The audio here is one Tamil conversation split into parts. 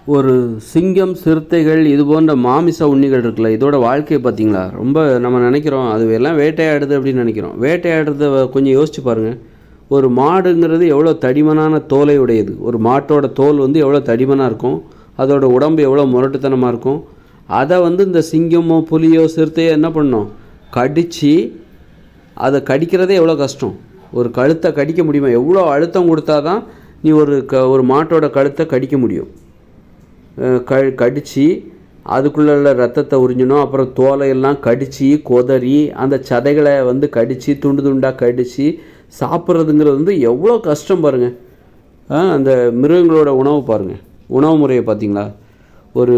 ஒரு சிங்கம், சிறுத்தைகள் இது போன்ற மாமிச உண்ணிகள் இருக்குல்ல, இதோட வாழ்க்கையை பார்த்தீங்களா? ரொம்ப நம்ம நினைக்கிறோம் அது எல்லாம் வேட்டையாடுது அப்படின்னு நினைக்கிறோம். வேட்டையாடுறத கொஞ்சம் யோசிச்சு பாருங்கள். ஒரு மாடுங்கிறது எவ்வளோ தடிமனான தோலை உடையது. ஒரு மாட்டோட தோல் வந்து எவ்வளோ தடிமனாக இருக்கும், அதோட உடம்பு எவ்வளோ முரட்டுத்தனமாக இருக்கும். அதை வந்து இந்த சிங்கமோ புலியோ சிறுத்தையோ என்ன பண்ணோம், கடித்து அதை கடிக்கிறதே எவ்வளோ கஷ்டம். ஒரு கழுத்தை கடிக்க முடியுமா? எவ்வளோ அழுத்தம் கொடுத்தா தான் நீ ஒரு மாட்டோட கழுத்தை கடிக்க முடியும். கடித்து அதுக்குள்ள ரத்தத்தை உறிஞ்சணும். அப்புறம் தோலையெல்லாம் கடித்து கொதறி அந்த சதைகளை வந்து கடித்து துண்டு துண்டாக கடித்து சாப்பிட்றதுங்கிறது வந்து எவ்வளோ கஷ்டம் பாருங்கள். அந்த மிருகங்களோட உணவு பாருங்கள், உணவு முறையை பார்த்திங்களா? ஒரு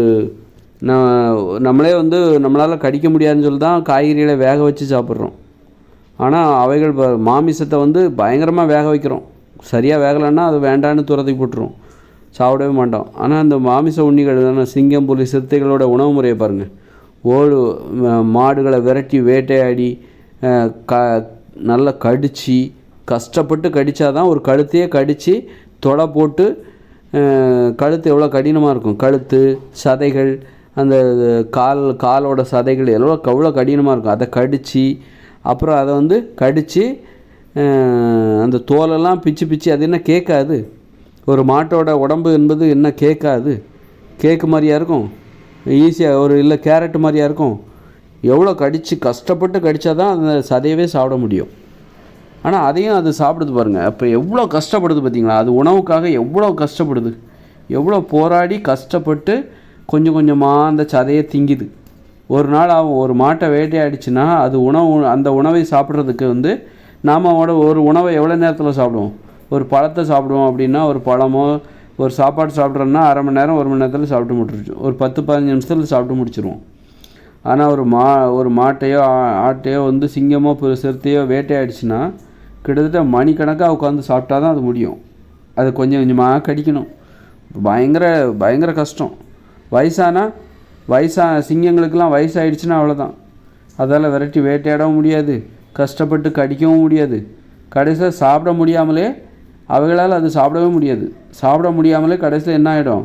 நம்மளே வந்து நம்மளால் கடிக்க முடியாதுன்னு சொல்லி தான் காய்கறிகளை வேக வச்சு சாப்பிட்றோம். ஆனால் அவைகள் மாமிசத்தை வந்து பயங்கரமாக வேக வைக்கிறோம். சரியாக வேகலைன்னா அது வேண்டான்னு துரத்தி போட்டுரும், சாப்பிடவே மாட்டோம். ஆனால் அந்த மாமிச உண்ணிகள் சிங்கம், புலி, சிறுத்தைகளோட உணவு முறையை பாருங்கள். மாடுகளை விரட்டி வேட்டையாடி நல்லா கடித்து கஷ்டப்பட்டு கடித்தாதான் ஒரு கழுத்தையே கடித்து தொடை போட்டு, கழுத்து எவ்வளோ கடினமாக இருக்கும். கழுத்து சதைகள், அந்த காலோட சதைகள் எவ்வளோ கடினமாக இருக்கும். அதை கடித்து அப்புறம் அதை வந்து கடித்து அந்த தோலெல்லாம் பிச்சு அது என்ன கேட்காது? ஒரு மாட்டோட உடம்பு என்பது என்ன கேட்காது? கேக்கு மாதிரியா இருக்கும்? ஈஸியாக ஒரு இல்லை கேரட் மாதிரியா இருக்கும்? எவ்வளோ கடித்து கஷ்டப்பட்டு கடித்தா தான் அந்த சதையவே சாப்பிட முடியும். ஆனால் அதையும் அது சாப்பிடுது பாருங்கள். அப்போ எவ்வளோ கஷ்டப்படுது பார்த்தீங்களா? அது உணவுக்காக எவ்வளோ கஷ்டப்படுது, எவ்வளோ போராடி கஷ்டப்பட்டு கொஞ்சம் கொஞ்சமாக அந்த சதையை திங்குது. ஒரு நாள் அவன் ஒரு மாட்டை வேட்டையாடிச்சுன்னா அது அந்த உணவை சாப்பிட்றதுக்கு வந்து நாம் ஒரு உணவை எவ்வளோ நேரத்தில் சாப்பிடுவோம்? ஒரு பழத்தை சாப்பிடுவோம் அப்படின்னா, ஒரு பழமோ ஒரு சாப்பாடு சாப்பிட்றோன்னா அரை மணி நேரம் 1 மணி நேரத்தில் சாப்பிட்டு முடிச்சிருச்சோம். ஒரு 10-15 நிமிஷத்தில் சாப்பிட்டு முடிச்சிருவோம். ஆனால் ஒரு மாட்டையோ ஆட்டையோ வந்து சிங்கமோ சிறுத்தையோ வேட்டையாடிச்சுன்னா கிட்டத்தட்ட மணிக்கணக்காக உட்காந்து சாப்பிட்டா தான் அது முடியும். அது கொஞ்சம் கொஞ்சமாக கடிக்கணும். பயங்கர கஷ்டம். சிங்கங்களுக்கெல்லாம் வயசாகிடுச்சுன்னா அவ்வளோதான். அதால் விரட்டி வேட்டையாடவும் முடியாது, கஷ்டப்பட்டு கடிக்கவும் முடியாது. கடைசியில் சாப்பிட முடியாமலே அவைகளால் அது சாப்பிடவே முடியாது. சாப்பிட முடியாமலே கடைசியில் என்ன ஆகிடும்?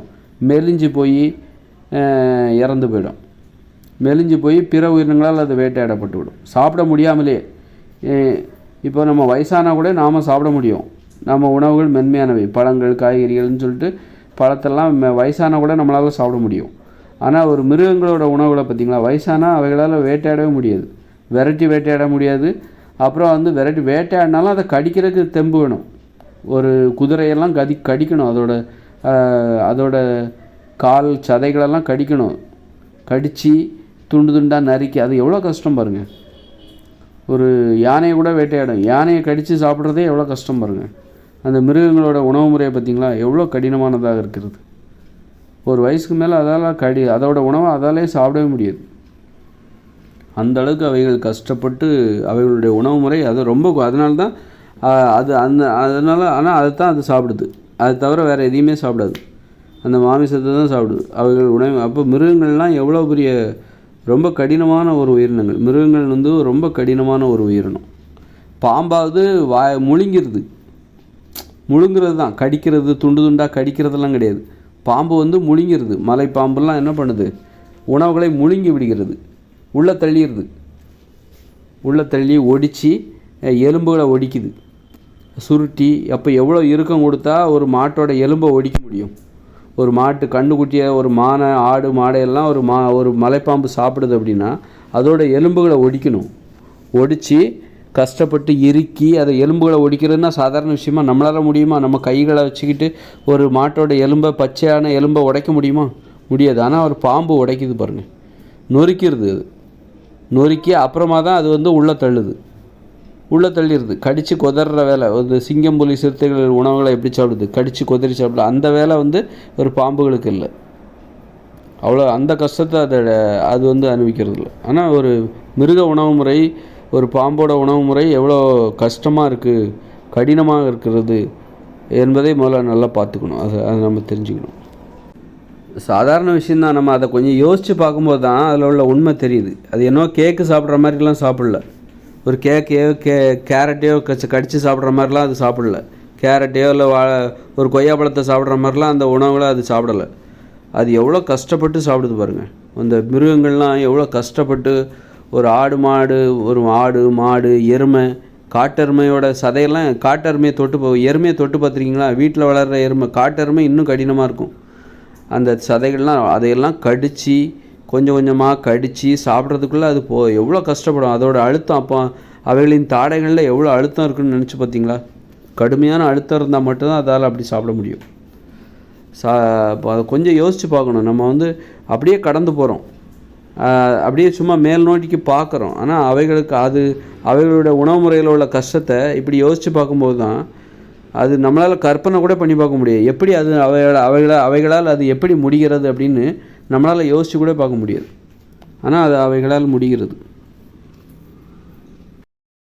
மெலிஞ்சு போய் இறந்து போயிடும். மெலிஞ்சு போய் பிற உயிரினங்களால் அது வேட்டையாடப்பட்டு விடும். சாப்பிட முடியாமலே இப்போ நம்ம வயசானா கூட நாம் சாப்பிட முடியும். நம்ம உணவுகள் மென்மையானவை, பழங்கள், காய்கறிகள்னு சொல்லிட்டு பழத்தெல்லாம் வயசானா கூட நம்மளால் சாப்பிட முடியும். ஆனால் ஒரு மிருகங்களோட உணவுகளை பார்த்திங்களா, வயசானால் அவைகளால் வேட்டையாடவே முடியாது, விரட்டி வேட்டையாட முடியாது. அப்புறம் வந்து விரட்டி வேட்டையாடினாலும் அதை கடிக்கிறதுக்கு தெம்பு வேணும். ஒரு குதிரையெல்லாம் கடிக்கணும், அதோட கால் சதைகளெல்லாம் கடிக்கணும். கடித்து துண்டு துண்டாக நறுக்கி, அது எவ்வளோ கஷ்டம் பாருங்கள். ஒரு யானையை கூட வேட்டையாடும், யானையை கடித்து சாப்பிட்றதே எவ்வளோ கஷ்டம் பாருங்கள். அந்த மிருகங்களோட உணவு முறையை பார்த்திங்களா, எவ்வளோ கடினமானதாக இருக்கிறது. ஒரு வயசுக்கு மேலே அதோட உணவை அதாலே சாப்பிடவே முடியாது. அந்த அளவுக்கு அவைகள் கஷ்டப்பட்டு அவைகளுடைய உணவு முறை அது ரொம்ப. அதனால தான் ஆனால் அதை தான் அது சாப்பிடுது. அது தவிர வேறு எதையுமே சாப்பிடாது. அந்த மாமிசத்தை தான் சாப்பிடுது அவைகள் உணவு. அப்போ மிருகங்கள்லாம் எவ்வளோ பெரிய ரொம்ப கடினமான ஒரு உயிரினங்கள். மிருகங்கள் வந்து ரொம்ப கடினமான ஒரு உயிரினம். பாம்பாவது முழுங்கிறது தான், கடிக்கிறது, துண்டு துண்டாக கடிக்கிறதெல்லாம் கிடையாது. பாம்பு வந்து முழுங்கிறது. மலை பாம்பெல்லாம் என்ன பண்ணுது? உணவுகளை முழுங்கி விடுகிறது, உள்ளே தள்ளி ஒடித்து எலும்புகளை ஒடிக்குது, சுருட்டி. அப்போ எவ்வளோ இறுக்கம் கொடுத்தா ஒரு மாட்டோட எலும்பை ஒடிக்க முடியும்? ஒரு மாட்டு கண்ணுக்குட்டியை, ஒரு மானை, ஆடு, மாடையெல்லாம் ஒரு மலைப்பாம்பு சாப்பிடுது அப்படின்னா அதோட எலும்புகளை ஒடிக்கணும். ஒடித்து கஷ்டப்பட்டு இறுக்கி அதை எலும்புகளை ஒடிக்கிறதுனா சாதாரண விஷயமா? நம்மளால் முடியுமா? நம்ம கைகளை வச்சுக்கிட்டு ஒரு மாட்டோட எலும்பை, பச்சையான எலும்பை உடைக்க முடியுமா? முடியாது. ஆனால் ஒரு பாம்பு உடைக்குது பாருங்கள், நொறுக்கிறது. அது நொறுக்கி அப்புறமா தான் அது வந்து உள்ளே தள்ளிடுது. கடித்து கொதற வேலை. ஒரு சிங்கம், புலி, சிறுத்தைகள் உணவுகளை எப்படி சாப்பிடுது? கடித்து கொதறி சாப்பிடுது. அந்த வேலை வந்து ஒரு பாம்புகளுக்கு இல்லை. அவ்வளோ அந்த கஷ்டத்தை அது வந்து அனுபவிக்கிறது இல்லை. ஆனால் ஒரு மிருக உணவு முறை, ஒரு பாம்போட உணவு முறை எவ்வளோ கஷ்டமாக இருக்குது, கடினமாக இருக்கிறது என்பதை முதல்ல நல்லா பார்த்துக்கணும். அதை நம்ம தெரிஞ்சுக்கணும். சாதாரண விஷயந்தான். நம்ம அதை கொஞ்சம் யோசித்து பார்க்கும்போது தான் அதில் உள்ள உண்மை தெரியுது. அது என்னவோ கேக்கு சாப்பிட்ற மாதிரிலாம் சாப்பிடல. ஒரு கேரட்டையோ கடித்து சாப்பிட்ற மாதிரிலாம் அது சாப்பிடல. கேரட்டையோ இல்லை ஒரு கொய்யாப்பழத்தை சாப்பிட்ற மாதிரிலாம் அந்த உணவுகளை அது சாப்பிடலை. அது எவ்வளோ கஷ்டப்பட்டு சாப்பிடுது பாருங்கள். அந்த மிருகங்கள்லாம் எவ்வளோ கஷ்டப்பட்டு ஒரு ஆடு மாடு எருமை, காட்டெருமையோட சதையெல்லாம் காட்டெருமையை எருமையை தொட்டு பார்த்துருக்கீங்களா? வீட்டில் வளர்கிற எருமை, காட்டெருமை இன்னும் கடினமாக இருக்கும். அந்த சதைகள்லாம் அதையெல்லாம் கடித்து கொஞ்சம் கொஞ்சமாக கடித்து சாப்பிட்றதுக்குள்ளே அது எவ்வளோ கஷ்டப்படும். அதோட அழுத்தம் அப்போ அவைகளின் தாடைகளில் எவ்வளோ அழுத்தம் இருக்குன்னு நினச்சி பார்த்தீங்களா? கடுமையான அழுத்தம் இருந்தால் மட்டும்தான் அதால் அப்படி சாப்பிட முடியும். அதை கொஞ்சம் யோசித்து பார்க்கணும். நம்ம அப்படியே கடந்து போகிறோம், அப்படியே சும்மா மேல் நோட்டிக்கு பார்க்குறோம். ஆனால் அவைகளோட உணவு முறையில் உள்ள கஷ்டத்தை இப்படி யோசித்து பார்க்கும்போது தான் அது நம்மளால் கற்பனை கூட பண்ணி பார்க்க முடியாது. எப்படி அது அவைகளால் அது எப்படி முடிகிறது அப்படின்னு நம்மளால் யோசித்து கூட பார்க்க முடியாது. ஆனால் அது அவைகளால் முடிகிறது.